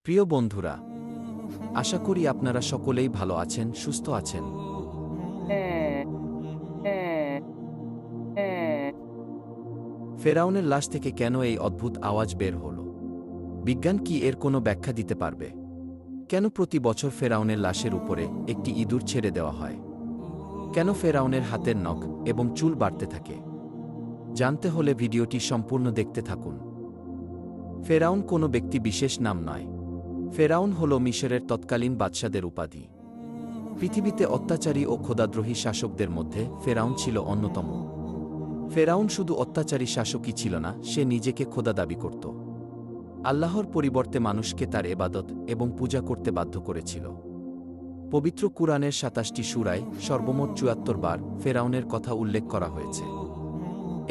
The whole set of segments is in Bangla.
প্রিয় বন্ধুরা, আশা করি আপনারা সকলেই ভালো আছেন, সুস্থ আছেন। ফেরাউনের লাশ থেকে কেন এই অদ্ভুত আওয়াজ বের হল? বিজ্ঞান কি এর কোনো ব্যাখ্যা দিতে পারবে? কেন প্রতি বছর ফেরাউনের লাশের উপরে একটি ইঁদুর ছেড়ে দেওয়া হয়? কেন ফেরাউনের হাতের নখ এবং চুল বাড়তে থাকে? জানতে হলে ভিডিওটি সম্পূর্ণ দেখতে থাকুন। ফেরাউন কোনো ব্যক্তি বিশেষ নাম নয়। ফেরাউন হল মিশরের তৎকালীন বাদশাদের উপাধি। পৃথিবীতে অত্যাচারী ও খোদাদ্রোহী শাসকদের মধ্যে ফেরাউন ছিল অন্যতম। ফেরাউন শুধু অত্যাচারী শাসকই ছিল না, সে নিজেকে খোদা দাবি করত। আল্লাহর পরিবর্তে মানুষকে তার এবাদত এবং পূজা করতে বাধ্য করেছিল। পবিত্র কুরআনের ২৭টি সূরায় সর্বমোট ৭৪ বার ফেরাউনের কথা উল্লেখ করা হয়েছে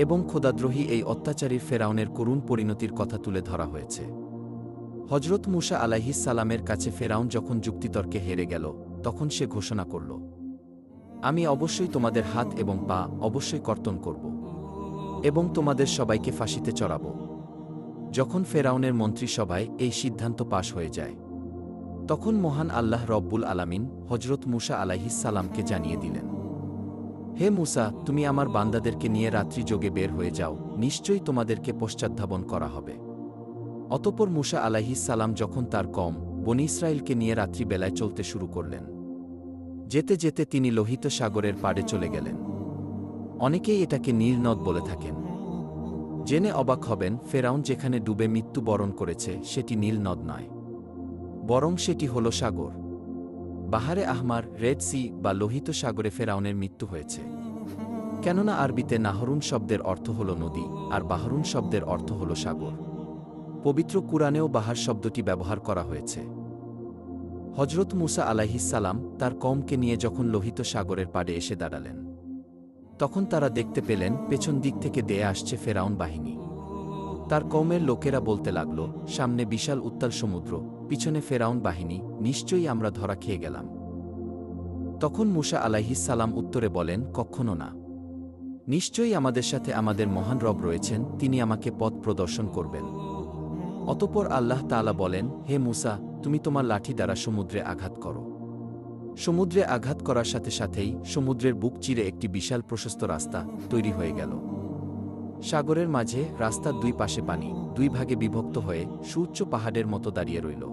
এবং খোদাদ্রোহী এই অত্যাচারী ফেরাউনের করুণ পরিণতির কথা তুলে ধরা হয়েছে। হজরত মুসা আলাইহিস সালামের কাছে ফেরাউন যখন যুক্তিতর্কে হেরে গেল, তখন সে ঘোষণা করল, আমি অবশ্যই তোমাদের হাত এবং পা অবশ্যই কর্তন করব এবং তোমাদের সবাইকে ফাঁসিতে চড়াব। যখন ফেরাউনের মন্ত্রিসভায় এই সিদ্ধান্ত পাশ হয়ে যায়, তখন মহান আল্লাহ রব্বুল আলামিন হজরত মুসা আলাইহিস সালামকে জানিয়ে দিলেন, হে মুসা, তুমি আমার বান্দাদেরকে নিয়ে রাত্রি যোগে বের হয়ে যাও, নিশ্চয়ই তোমাদেরকে পশ্চাদ্ধাবন করা হবে। অতঃপর মুসা আলাইহিস সালাম যখন তার কওম বনী ইসরাইলকে নিয়ে রাত্রিবেলায় চলতে শুরু করলেন, যেতে যেতে তিনি লোহিত সাগরের পাড়ে চলে গেলেন। অনেকেই এটাকে নীল নদ বলে থাকেন। জেনে অবাক হবেন, ফেরাউন যেখানে ডুবে মৃত্যুবরণ করেছে সেটি নীল নদ নয়, বরং সেটি হল সাগর। বাহারে আহমার, রেড সি বা লোহিত সাগরে ফেরাউনের মৃত্যু হয়েছে। কেননা আরবিতে নাহরুন শব্দের অর্থ হল নদী, আর বাহরুন শব্দের অর্থ হল সাগর। পবিত্র কুরআনেও বাহার শব্দটি ব্যবহার করা হয়েছে। হজরত মুসা আলাইহিস সালাম তার কওমকে নিয়ে যখন লোহিত সাগরের পাড়ে এসে দাঁড়ালেন, তখন তারা দেখতে পেলেন পেছন দিক থেকে দেয়ে আসছে ফেরাউন বাহিনী। তার কওমের লোকেরা বলতে লাগল, সামনে বিশাল উত্তাল সমুদ্র, পিছনে ফেরাউন বাহিনী, নিশ্চয়ই আমরা ধরা খেয়ে গেলাম। তখন মুসা আলাইহিস সালাম উত্তরে বলেন, কখনো না। নিশ্চয়ই আমাদের সাথে আমাদের মহান রব রয়েছেন, তিনি আমাকে পথ প্রদর্শন করবেন। অতঃপর আল্লাহ তাআলা বলেন, হে মুসা, তুমি তোমার লাঠি দ্বারা সমুদ্রে আঘাত করো। সমুদ্রে আঘাত করার সাথে সাথেই সমুদ্রের বুক চিরে একটি বিশাল প্রশস্ত রাস্তা তৈরি হয়ে গেল। সাগরের মাঝে রাস্তার দুই পাশে পানি দুই ভাগে বিভক্ত হয়ে সুউচ্চ পাহাড়ের মতো দাঁড়িয়ে রইল।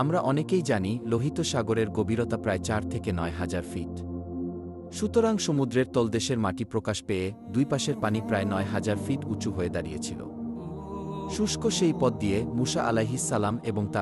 আমরা অনেকেই জানি লোহিত সাগরের গভীরতা প্রায় ৪ থেকে ৯ হাজার ফিট। সুতরাং সমুদ্রের তলদেশের মাটি প্রকাশ পেয়ে দুই পাশের পানি প্রায় ৯ হাজার ফিট উঁচু হয়ে দাঁড়িয়েছিল। শুষ্ক সেই পথ দিয়ে মুসা আলাইহিস সালাম এবং তার